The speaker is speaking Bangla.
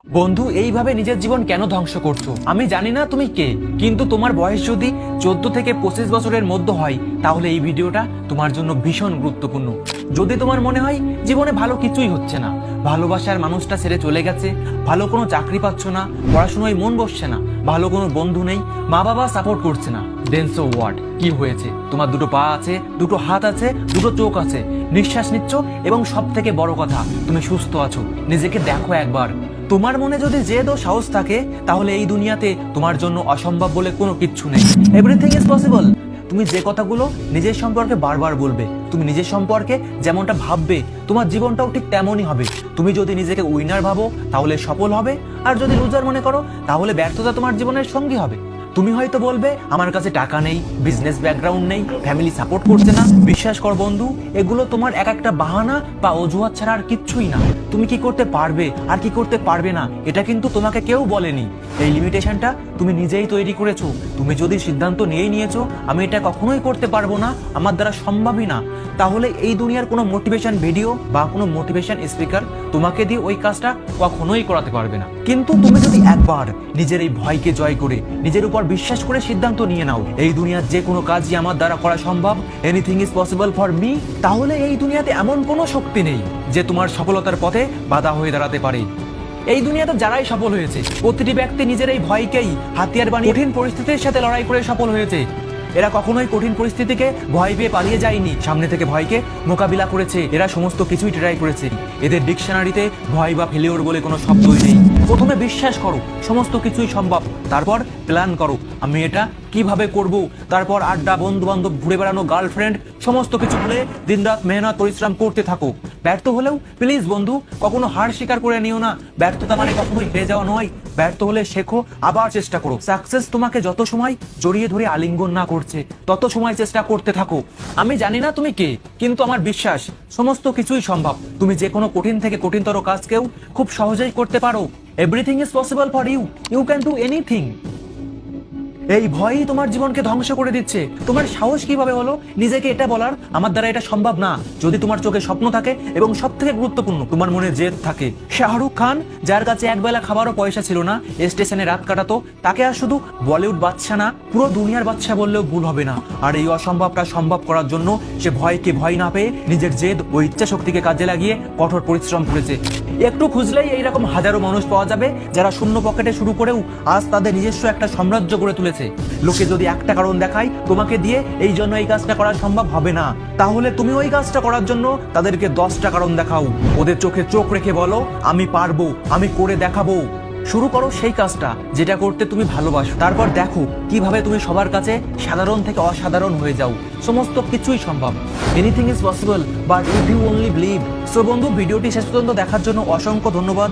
বন্ধু, এইভাবে নিজের জীবন কেন ধ্বংস করছো? আমি জানি না তুমি কে, কিন্তু তোমার বয়স যদি 14 থেকে 25 বছরের মধ্যে হয় তাহলে এই ভিডিওটা তোমার জন্য ভীষণ গুরুত্বপূর্ণ। যদি তোমার মনে হয় জীবনে ভালো কিছুই হচ্ছে না, ভালোবাসার মানুষটা ছেড়ে চলে গেছে, ভালো কোনো চাকরি পাচ্ছ না, পড়াশোনায় মন বসছে না, ভালো কোনো বন্ধু নেই, মা বাবা সাপোর্ট করছে না, দেন সো হোয়াট? কি হয়েছে? তোমার দুটো পা আছে, দুটো হাত আছে, দুটো চোখ আছে, নিঃশ্বাস নিচ্ছ এবং সব থেকে বড় কথা তুমি সুস্থ আছো। নিজেকে দেখো একবার। তোমার মনে যদি জেদ ও সাহস থাকে তাহলে এই দুনিয়াতে তোমার জন্য অসম্ভব বলে কোনো কিচ্ছু নেই। Everything is possible. তুমি যে কথাগুলো নিজের সম্পর্কে বারবার বলবে, তুমি নিজের সম্পর্কে যেমনটা ভাববে তোমার জীবনটাও ঠিক তেমনই হবে। তুমি যদি নিজেকে উইনার ভাবো তাহলে সফল হবে, আর যদি লুজার মনে করো তাহলে ব্যর্থতা তোমার জীবনের সঙ্গী হবে। তুমি হয়তো বলবে আমার কাছে টাকা নেই, বিজনেস ব্যাকগ্রাউন্ড নেই, ফ্যামিলি সাপোর্ট করছে না। বিশ্বাস কর বন্ধু, এগুলো তোমার এক একটা বাহানা বা অজুহাত ছাড়া আর কিচ্ছুই না। তুমি কি করতে পারবে আর কি করতে পারবে না এটা কিন্তু তোমাকে কেউ বলেনি। এই লিমিটেশনটা তুমি নিজেই তৈরি করেছো। তুমি যদি সিদ্ধান্ত নিয়েই নিয়েছো আমি এটা কখনোই করতে পারবো না, আমার দ্বারা সম্ভবই না, তাহলে এই দুনিয়ার কোনো মোটিভেশন ভিডিও বা কোনো মোটিভেশন স্পিকার তোমাকে দিয়ে ওই কাজটা কখনোই করাতে পারবে না। কিন্তু তুমি যদি একবার নিজের এই ভয়কে জয় করে নিজের উপর বিশ্বাস করে সিদ্ধান্ত নিয়ে নাও এই দুনিয়ার যে কোনো কাজই আমার দ্বারা করা সম্ভব, anything is possible for me, তাহলে এই দুনিয়াতে এমন কোনো শক্তি নেই যে তোমার সফলতার পথে বাধা হয়ে দাঁড়াতে পারে। এই দুনিয়াতে যারাই সফল হয়েছে প্রতিটি ব্যক্তি নিজের এই ভয়কেই হাতিয়ার বানিয়ে কঠিন পরিস্থিতির সাথে লড়াই করে সফল হয়েছে। এরা কখনোই কঠিন পরিস্থিতিকে ভয় পেয়ে পালিয়ে যায়নি, সামনে থেকে ভয়কে মোকাবিলা করেছে। এরা সমস্ত কিছুই ট্রাই করেছে। এদের ডিকশনারিতে ভয় বা ফেলিওর বলে কোনো শব্দই নেই। প্রথমে বিশ্বাস করো সমস্ত কিছুই সম্ভব, তারপর প্ল্যান করো আমি এটা কিভাবে করব, তারপর আড্ডা, বন্ধু বান্ধব, ঘুরে বেড়ানো, গার্লফ্রেন্ড সমস্ত কিছু ভুলে দিনরাত মেহনত পরিশ্রম করতে থাকো। ব্যর্থ হলেও প্লিজ বন্ধু কখনো হার স্বীকার করে নিও না। ব্যর্থতা মানে কখনোই হেরে যাওয়া নয়। ব্যর্থ হলে শেখো, আবার চেষ্টা করো। সাকসেস তোমাকে যত সময় জড়িয়ে ধরে আলিঙ্গন না করছে তত সময় চেষ্টা করতে থাকো। আমি জানি না তুমি কে, কিন্তু আমার বিশ্বাস সমস্ত কিছুই সম্ভব। তুমি যে কোনো কঠিন থেকে কঠিনতর কাজকেও খুব সহজেই করতে পারো। Everything is possible for you, you can do anything. এই ভয়ই তোমার জীবনকে ধ্বংস করে দিচ্ছে। তোমার সাহস কিভাবে হলো নিজেকে এটা বলার আমার দ্বারা এটা সম্ভব না? যদি তোমার চোখে স্বপ্ন থাকে এবং সব থেকে গুরুত্বপূর্ণ তোমার মনে জেদ থাকে। শাহরুখ খান যার কাছে একবেলা খাবারও পয়সা ছিল না, স্টেশনে রাত কাটাতো, তাকে আর শুধু বলিউড বাদশা না পুরো দুনিয়ার বাদশা বললেও ভুল হবে না। আর এই অসম্ভবটা সম্ভব করার জন্য সে ভয়কে ভয় না পেয়ে নিজের জেদ ও ইচ্ছা শক্তিকে কাজে লাগিয়ে কঠোর পরিশ্রম করেছে। একটু খুঁজলেই এইরকম হাজারো মানুষ পাওয়া যাবে যারা শূন্য পকেটে শুরু করেও আজ তাদের নিজস্ব একটা সাম্রাজ্য গড়ে তুলেছে। লোকে যদি একটা কারণ দেখায় তোমাকে দিয়ে এই জন্য এই কাজটা করা সম্ভব হবে না, তাহলে তুমি ওই কাজটা করার জন্য তাদেরকে 10টা কারণ দেখাও। ওদের চোখে চোখ রেখে বলো আমি পারবো, আমি করে দেখাবো। শুরু করো সেই কাজটা যেটা করতে তুমি ভালোবাসো, তারপর দেখো কিভাবে তুমি সবার কাছে সাধারণ থেকে অসাধারণ হয়ে যাও। সমস্ত কিছুই সম্ভব। Anything is possible but if you only believe. So বন্ধু, ভিডিওটি শেষ পর্যন্ত দেখার জন্য অসংখ্য ধন্যবাদ।